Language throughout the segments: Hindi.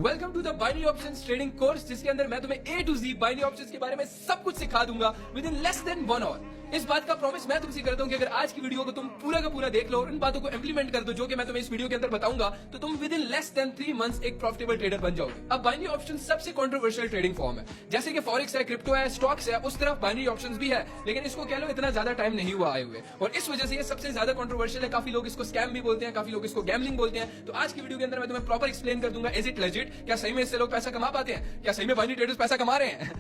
Welcome to the binary options trading course, जिसके अंदर मैं तुम्हें A to Z binary options के बारे में सब कुछ सिखा दूंगा with in less than 1 hour. इस बात का प्रॉमिस मैं तुमसे करता हूं कि अगर आज की वीडियो को तुम पूरा का पूरा देख लो और इन बातों को इंप्लीमेंट कर दो जो कि मैं तुम्हें इस वीडियो के अंदर बताऊंगा, तो तुम with in less then 3 months एक प्रॉफिटेबल ट्रेडर बन जाओगे। अब बाइनरी ऑप्शन सबसे कंट्रोवर्शियल ट्रेडिंग फॉर्म है, जैसे कि फॉरेक्स है, क्रिप्टो है, स्टॉक्स है, उस तरफ बाइनरी ऑप्शंस भी है, लेकिन इसको कह लो इतना ज्यादा टाइम नहीं हुआ आए हुए, और इस वजह से ये सबसे ज्यादा कंट्रोवर्शियल है। काफी लोग इसको स्कैम भी बोलते हैं, काफी लोग इसको गैम्बलिंग बोलते हैं। तो आज की वीडियो के अंदर मैं तुम्हें प्रॉपर एक्सप्लेन कर दूंगा, इज इट लेजिट, क्या सही में इससे लोग पैसा कमा पाते हैं, क्या सही में बाइनरी ट्रेडर्स पैसा कमा रहे हैं,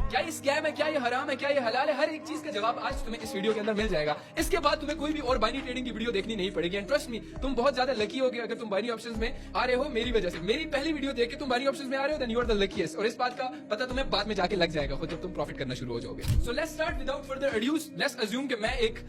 क्या ये स्कैम है, क्या ये हराम है, क्या ये हलाल है, हर एक चीज का जवाब आज तुम्हें इस वीडियो के अंदर मिल जाएगा। इसके बाद तुम्हें कोई भी और बाइनरी ट्रेडिंग की वीडियो देखनी नहीं पड़ेगी। एंड ट्रस्ट मी, तुम बहुत ज्यादा लकी होगे अगर तुम बाइनरी ऑप्शंस में आ रहे हो मेरी वजह से। मेरी पहली वीडियो देख के तुम बाइनरी ऑप्शंस में आ रहे हो, then you are the luckiest, और इस बात का पता तुम्हें बाद में जाके लग जाएगा खुद जब तुम प्रॉफिट करना शुरू हो जाओगे। So let's start without further ado. Let's assume कि मैं एक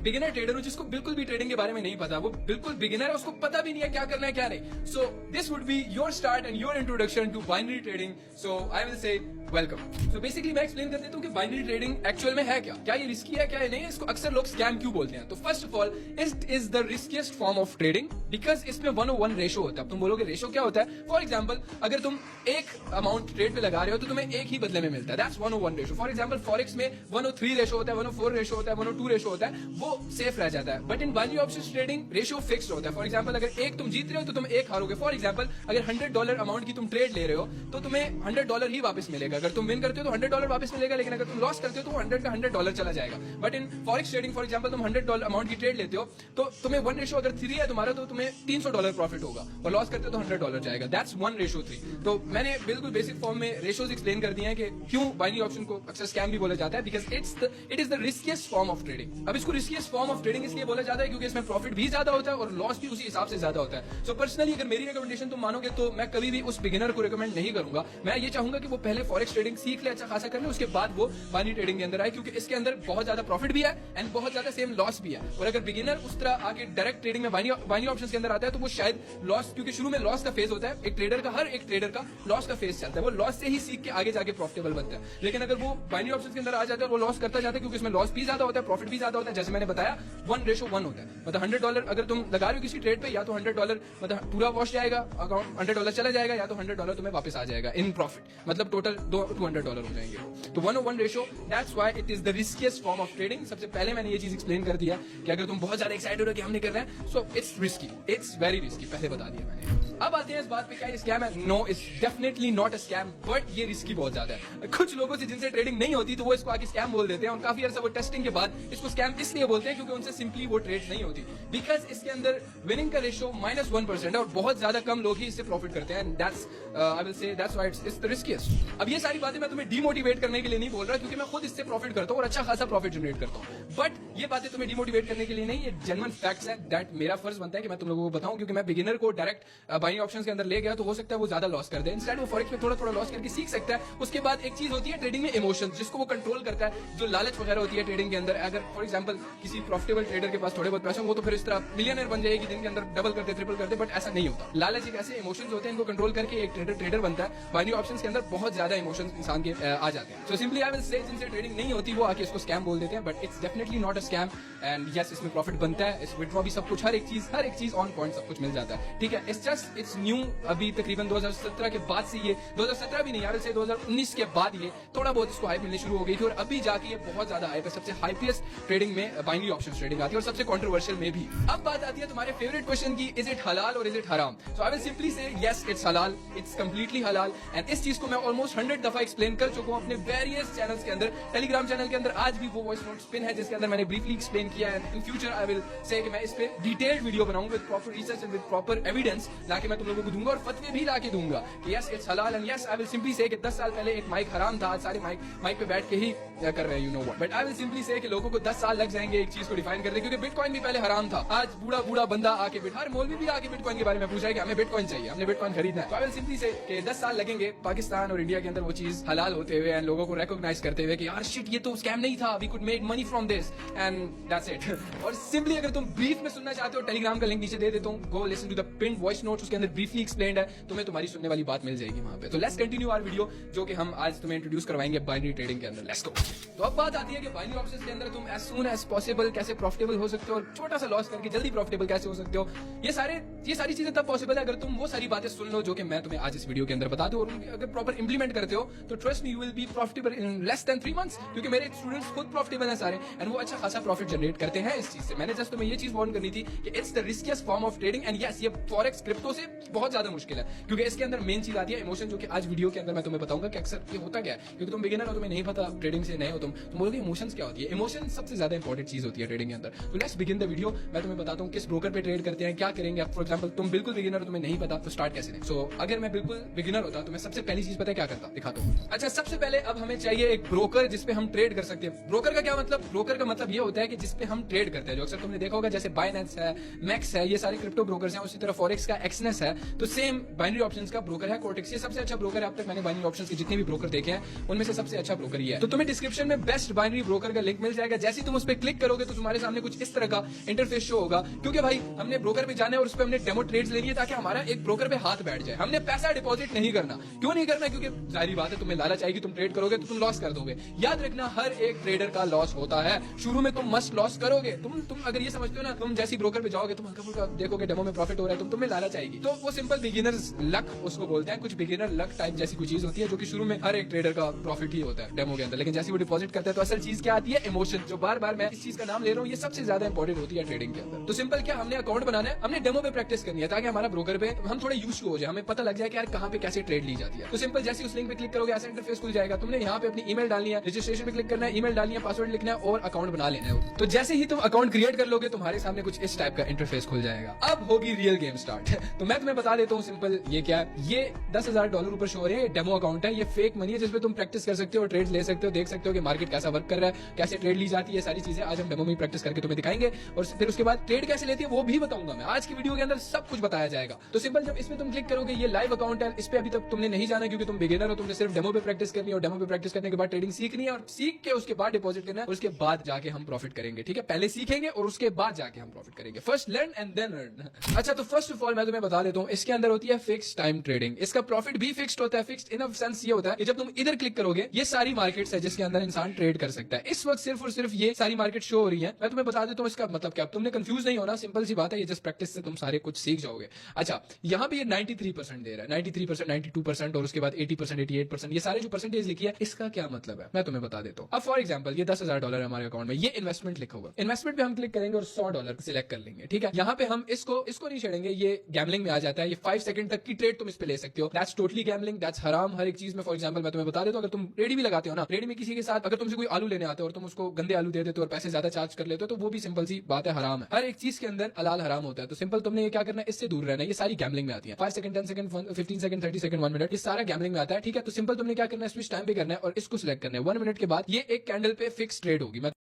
बिगिनर ट्रेडर हूं जिसको बिल्कुल भी ट्रेडिंग के बारे में नहीं पता, वो बिल्कुल बिगिनर है, उसको पता भी नहीं है क्या करना है क्या नहीं। So this would be your start and your introduction to binary trading. So I will say welcome. So basically मैं एक्सप्लेन कर देता हूं कि बाइनरी ट्रेडिंग एक्चुअल में है क्या ये रिस्की है क्या ये नहीं है, इसको अक्सर लोग स्कैम क्यों बोलते हैं। तो first of all, it is the riskiest form of trading because इसमें 1:1 रेशो होता है। अब तुम बोलोगे रेशो क्या होता है? फॉर एग्जांपल, अगर तुम एक अमाउंट ट्रेड पे लगा रहे हो तो तुम्हें एक ही बदले में मिलता है, that's 1:1 ratio. For example, forex में 1:3 रेशो होता है, 1:4 रेशो होता है, 1:2 रेशो होता है, वो सेफ रह जाता है। But in binary options trading ratio fixed होता है। फॉर एग्जांपल, अगर एक तुम जीत रहे हो तो तुम एक हारोगे। फॉर एग्जांपल, अगर $100 अमाउंट की तुम ट्रेड ले रहे हो तो तुम्हें $100 ही वापस मिलेगा। अगर तुम विन करते हो तो $100 वापस मिलेगा, लेकिन अगर तुम लॉस करते हो तो $100 का $100 चला जाएगा। But in forex trading, for example, तुम $100 अमाउंट की ट्रेड लेते हो तो तुम्हें 1 रेशो अगर 3 है तुम्हारा, तो तुम्हें $300 प्रॉफिट होगा, और लॉस करते हो तो $100 जाएगा, दैट्स 1:3। तो मैंने बिल्कुल बेसिक फॉर्म में रेशोज एक्सप्लेन कर दिए हैं कि क्यों बाइनरी ऑप्शन को अक्सर स्कैम भी बोला जाता है, because it is the riskiest form of trading. अब इसको रिस्कीएस्ट फॉर्म ऑफ ट्रेडिंग इसलिए बोला जाता है क्योंकि इसमें प्रॉफिट भी ज्यादा होता है और लॉस भी उसी हिसाब से ज्यादा होता है। सो पर्सनली अगर मेरी रिकमेंडेशन तुम मानोगे तो मैं कभी भी उस बिगिनर को रिकमेंड नहीं करूंगा। मैं ये चाहूंगा कि वो पहले फॉरेक्स ट्रेडिंग सीख ले, अच्छा खासा कर ले, उसके बाद वो बाइनरी ट्रेडिंग के अंदर आए, क्योंकि इसके अंदर बहुत ज्यादा प्रॉफिट भी है एंड बहुत ज्यादा सेम लॉस भी है। और अगर बिगिनर उस तरह आके डायरेक्ट ट्रेडिंग में बाइनरी ऑप्शंस के अंदर आता है तो वो शायद लॉस, क्योंकि शुरू में लॉस का फेज होता है, एक ट्रेडर का, हर एक ट्रेडर का लॉस का फेज चलता है, वो लॉस से ही सीख के आगे जाके प्रॉफिटेबल बनता है। लेकिन अगर वो बाइनरी ऑप्शंस के अंदर आ जाता है और वो लॉस करता जाता है, क्योंकि इसमें लॉस भी ज्यादा होता है, प्रॉफिट भी ज्यादा होता है, जैसे मैंने बताया 1:1 होता है। मतलब $100 अगर तुम लगा रहे हो किसी ट्रेड पे, या तो $100 मतलब पूरा वॉश जाएगा, अकाउंट $100 चला जाएगा, या तो $100 तुम्हें वापस आ जाएगा इन प्रॉफिट, मतलब टोटल $200 हो जाएंगे। तो 1:1 ratio, that's why it is the riskiest form of trading. सबसे पहले मैंने ये चीज एक्सप्लेन कर दिया कि अगर तुम बहुत ज्यादा एक्साइटेड हो कि हमने कर रहे हैं, so it's risky, it's very risky, पहले बता दिया मैंने। अब आते हैं इस बात पे, क्या ये स्कैम है? No, it's definitely not a scam, but ये रिस्की बहुत ज्यादा है। कुछ लोगों से जिनसे ट्रेडिंग नहीं होती तो वो इसको आके स्कैम बोल देते हैं, और काफी अर्सा वो टेस्टिंग के बाद इसको स्कैम इसलिए बोलते हैं क्योंकि उनसे सिंपली वो ट्रेड नहीं होती, बिकॉज इसके अंदर विनिंग का रेशो -1% है और बहुत ज्यादा कम लोग ही इससे प्रॉफिट करते हैं। दैट्स आई विल से that's why it's the riskiest. अब ये सारी बातें मैं तुम्हें डिमोटिवेट करने के लिए नहीं बोल रहा, क्योंकि मैं खुद इससे प्रॉफिट करता हूँ और अच्छा खासा प्रॉफिट जनरेट करता हूँ। बट ये बातें तुम्हें डिमोटिवेट करने के लिए नहीं, ये जेन्युइन फैक्ट्स है। दैट मेरा फर्ज बनता है कि मैं तुम लोगों को बताऊं, क्योंकि मैं बिगिनर को डायरेक्ट बाइनरी ऑप्शंस के अंदर ले गया तो हो सकता है वो ज्यादा लॉस कर दे। इंस्टेड वो फॉरेक्स में थोड़ा थोड़ा लॉस करके सीख सकता है। उसके बाद एक चीज होती है ट्रेडिंग में इमोशंस, जिसको वो कंट्रोल करता है, जो लालच वगैरह होती है ट्रेडिंग के अंदर। अगर फॉर एग्जांपल किसी प्रॉफिटेबल ट्रेडर के पास थोड़े बहुत पैसे हो, वो तो फिर इस तरह मिलियनर बन जाएगी, दिन के अंदर डबल करते ट्रिपल करते, बट ऐसा नहीं होता। लालच एक ऐसे इमोशंस होते हैं, इनको कंट्रोल करके एक ट्रेडर बनता है। बाइनरी ऑप्शंस के अंदर बहुत ज्यादा इमोशंस इंसान के आ जाते हैं। सो सिंपली आई विल से, जिनसे ट्रेडिंग नहीं होती वो आके इसको स्कैम बोल देते हैं, but it's definitely not a scam. And yes, इसमें प्रॉफिट बनता है, इस विड्रॉ भी सब कुछ, हर एक चीज ऑन पॉइंट सब कुछ मिल जाता है। ठीक है, इट्स जस्ट इट्स न्यू, अभी तकरीबन 2017 के बाद से ये 2017 भी नहीं यार, से 2019 के बाद ये थोड़ा बहुत इसको हाइप मिलने शुरू हो गई थी, और अभी जाके ये बहुत ज्यादा हाइप है। सबसे हाइपेस्ट ट्रेडिंग में बाइनरी ऑप्शंस ट्रेडिंग आती है, और सबसे कंट्रोवर्शियल में भी। अब बात आती है तुम्हारे फेवरेट क्वेश्चन की, इज इट हलाल और इज इट हराम? सो आई विल सिंपली से यस, इट्स हलाल, इट्स कंप्लीटली हलाल। एंड इस चीज को मैं ऑलमोस्ट 100 दफा एक्सप्लेन कर चुका हूं अपने वेरियस चैनल्स के अंदर। टेलीग्राम चैनल के अंदर आज भी वो वॉइस नोट स्पिन है जिसके अंदर मैंने ब्रीफली एक्सप्लेन किया है। इन फ्यूचर आई विल से कि मैं इस पे डिटेल्ड वीडियो बनाऊंगा with proper research and with proper evidence लाके मैं तुम लोगों को दूंगा, और फतवे भी लाके दूंगा कि यस इट्स हलाल। And yes, I will simply से कि 10 साल पहले एक माइक हराम था, आज सारे माइक पे बैठ के ही कर रहे हैं, you know what. But I will simply से कि लोगों को 10 साल लग जाएंगे एक चीज को डिफाइन करने, क्योंकि बिटकॉइन भी पहले हराम था। आज बूढ़ा बंदा आके हर मौलवी भी आके बिटकॉइन के बारे में पूछा है कि हमें बिटकॉइन चाहिए, हमने बिटकॉइन खरीदना है। तो आई विल सिंपली से कि 10 साल लगेंगे पाकिस्तान और इंडिया के अंदर वो चीज हलाल होते हुए एंड लोगों को रिकॉग्नाइज करते हुए कि यार शिट ये तो स्कैम नहीं था, we could make money from this and that's it. और सिंपली अगर तुम ब्रीफ में सुनना चाहते हो, टेलीग्राम का लिंक नीचे दे देता हूँ, go listen to the pin voice notes, उसके अंदर ब्रीफली एक्सप्लेन्ड है, तुम्हें तुम्हारी सुनने वाली बात मिल जाएगी वहां पे। तो लेट्स कंटिन्यू आवर वीडियो, जो कि हम आज तुम्हें इंट्रोड्यूस करवाएंगे बाइनरी ट्रेडिंग के अंदर। Let's go. तो अब बात आती है कि बाइनरी ऑप्शंस के अंदर तुम एज सून एज पॉसिबल कैसे प्रॉफिटेबल हो सकते हो और छोटा सा लॉस करके जल्दी प्रॉफिटेबल कैसे हो सकते हो। ये सारी चीजें तब पॉसिबल है अगर तुम वो सारी बातें सुन लो जो कि मैं तुम्हें आज इस वीडियो के अंदर बता दूं, और अगर प्रॉपर इंप्लीमेंट करते हो तो trust me you will be profitable in less then 3 months, क्योंकि मेरे स्टूडेंट्स खुद प्रॉफिटेबल हैं सारे एंड वो अच्छा खासा प्रॉफिट जनरेट करते हैं इस चीज से। मैंने जस्ट तुम्हें ये चीज वार्न करनी थी कि it's the riskiest form of trading and yes ये फॉरेक्स क्रिप्टो से बहुत ज्यादा मुश्किल है, क्योंकि इसके अंदर मेन चीज आती है इमोशन, जो कि आज वीडियो के अंदर मैं तुम्हें बताऊंगा कि अक्सर ये होता क्या है, क्योंकि तुम बिगिनर हो, तुम्हें नहीं पता ट्रेडिंग से नए हो, तुम बोलोगे इमोशंस क्या होती है। इमोशन सबसे ज्यादा इंपॉर्टेंट चीज होती है ट्रेडिंग के अंदर। तो लेट्स बिगिन द वीडियो। मैं तुम्हें बताता हूँ किस ब्रोकर पे ट्रेड करते हैं, क्या करेंगे। फॉर एग्जांपल तुम बिल्कुल बिगिनर हो, तुम्हें नहीं पता तो स्टार्ट कैसे। सो अगर मैं बिल्कुल बिगिनर होता तो मैं सबसे पहली चीज पता है क्या करता, दिखाता हूँ। अच्छा, सबसे पहले अब हमें चाहिए एक ब्रोकर जिसपे हम ट्रेड कर सकते हैं। ब्रोकर का क्या मतलब? ब्रोकर का मतलब ये होता है कि जिसपे हम ट्रेड करते हैं, जो अक्सर तुमने देखा होगा जैसे बाइनेंस है, मैक्स है, ये सारे क्रिप्टो ब्रोकर्स हैं। उसी तरह फॉरेक्स का एक्सनेस है, तो सेम बाइनरी ऑप्शंस का ब्रोकर है कोर्टेक्स। ये सबसे अच्छा ब्रोकर है, अब तक मैंने बाइनरी ऑप्शंस के जितने भी ब्रोकर देखे हैं उनमें से सबसे अच्छा ब्रोकर ये है। तो तुम्हें डिस्क्रिप्शन में बेस्ट बाइनरी ब्रोकर का लिंक मिल जाएगा। जैसे ही तुम उस पर क्लिक करोगे तो तुम्हारे सामने कुछ इस तरह का इंटरफेस शो होगा, क्योंकि भाई हमने ब्रोकर पे जाना है और उस पर हमने डेमो ट्रेड्स लेनी है ताकि हमारा एक ब्रोकर पे हाथ बैठ जाए। हमने पैसा डिपॉजिट नहीं करना। क्यों नहीं करना? क्योंकि जाहिर बात है तुम्हें लालच आएगी, तुम ट्रेड करोगे तो तुम लॉस कर दोगे। याद रखना, हर एक ट्रेडर का लॉस होता है। शुरू में तुम मस्ट लॉस करोगे। तुम अगर ये समझते हो ना, तुम जैसी ब्रोकर पे जाओगे, तुम हल्का फुल्का देखोगे डेमो में प्रॉफिट हो रहा है, तुम तुम्हें लालच आएगी। तो वो सिंपल बिगिनर्स लक उसको बोलते हैं। कुछ बिगिनर लक टाइप जैसी कोई चीज होती है जो कि शुरू में हर एक ट्रेडर का प्रॉफिट ही होता है डेमो के अंदर, लेकिन जैसे वो डिपॉजिट करता है तो असल चीज क्या आती है? इमोशन। जो बार बार मैं इस चीज का नाम ले रहा हूँ, ये सबसे ज्यादा इंपॉर्टेंट होती है ट्रेडिंग के अंदर। तो सिंपल क्या, हमने अकाउंट बनाना है, हमने डेमो पे प्रैक्टिस करनी है ताकि हमारा ब्रोकर पे हम थोड़े यूज हो जाए, हमें पता लग जाए कि यार कहाँ पे कैसे ट्रेड ली जाती है। तो सिंपल जैसे उस लिंक पे क्लिक करोगे ऐसा इंटरफेस खुल जाएगा। तुमने यहाँ पे अपनी ईमेल डालनी है, रजिस्ट्रेशन पे क्लिक करना है, ईमेल डालनी है, पासवर्ड लिखना है और अकाउंट बना लेना है। तो जैसे ही तुम अकाउंट क्रिएट कर लोगे तुम्हारे सामने कुछ इस टाइप का इंटरफेस खुल जाएगा। अब होगी रियल गेम स्टार्ट। तो मैं तुम्हें बता देता हूँ सिंपल ये क्या है। ये $10,000 ऊपर शो हो रही है, डेमो अकाउंट है, ये फेक मनी है जिसपे तुम प्रैक्टिस कर सकते हो, ट्रेड ले सकते हो, देख सकते हो कि मार्केट कैसा वर्क कर रहा है, कैसे ट्रेड ली जाती है। सारी चीजें आज हम डेमो में प्रैक्टिस करके तुम्हें दिखाएंगे और फिर उसके बाद ट्रेड कैसे लेती है वो भी बताऊंगा मैं। आज की वीडियो के अंदर सब कुछ बताया जाएगा। तो सिंपल जब इसमें तुम क्लिक करोगे, ये लाइव अकाउंट है, इस पे अभी तक तुमने नहीं जाना क्योंकि तुम बिगिनर हो, तुमने सिर्फ डेमो पे प्रैक्टिस करनी है और डेमो पे प्रैक्टिस करने के बाद ट्रेडिंग सीखनी है और सीख के उसके बाद डिपॉजिट करना है और उसके बाद जाके हम प्रॉफिट करेंगे। ठीक है, पहले सीखेंगे और उसके बाद जाके हम प्रॉफिट करेंगे। First learn and then earn. अच्छा, तो फर्स्ट ऑफ ऑल मैं तुम्हें बता देता हूँ, इसके अंदर होती है फिक्स टाइम ट्रेडिंग। इसका प्रॉफिट भी फिक्स्ड होता है। फिक्स्ड इन सेंस ये होता है कि जब तुम इधर क्लिक करोगे, ये सारी मार्केट्स है जिसके अंदर इंसान ट्रेड कर सकता है। इस वक्त सिर्फ और सिर्फ ये सारी मार्केट शो हो रही है। मैं तुम्हें बता देता हूँ इसका मतलब क्या, तुमने कंफ्यूज नहीं होना, सिंपल सी बात है, ये जस्ट प्रैक्टिस से तुम सारे कुछ सीख जाओगे। अच्छा, यहाँ पे ये 93% दे रहा है, 93%, 92% और उसके बाद 80%, 88%, ये सारे जो परसेंटेज लिखी है इसका क्या मतलब है मैं तुम्हें बता देता हूँ। अब फॉर एग्जांपल ये $10,000 है हमारे अकाउंट में, ये इन्वेस्टमेंट लिखा होगा। इन्वेस्टमेंट पे हम क्लिक करेंगे और $100 सिलेक्ट कर लेंगे। ठीक है, यहाँ पे हम इसको नहीं छेड़ेंगे, ये गैम्बलिंग में आ जाता है। ये 5 सेकंड तक की ट्रेड तुम इस पे ले सकते हो। दैट्स टोटली गैम्बलिंग, दैट्स हराम हर एक चीज में। फॉर एग्जांपल मैं तुम्हें बता देता हूँ, अगर तुम रेडी भी लगाते हो ना, रेडी में किसी के साथ अगर तुमसे कोई आलू लेने आते हो और तुम उसको गंदे आलू दे देते हो और पैसे ज्यादा चार्ज कर लेते हो, तो वो भी सिंपल सी बात है, हराम है। हर एक चीज के अंदर हलाल हराम होता है। तो सिंपल तुमने ये क्या करना है, इससे दूर रहना है। ये सारी गैम्बलिंग में आती है। 5 second, 10 second, 15 second, 30 second, 1 minute, ये सारा गैम्बलिंग में आता है। ठीक है, तो सिंपल तुमने क्या करना है, स्विच टाइम पे करना है और इसको सिलेक्ट करना है। 1 मिनट के बाद ये एक कैंडल पे फिक्स ट्रेड होगी।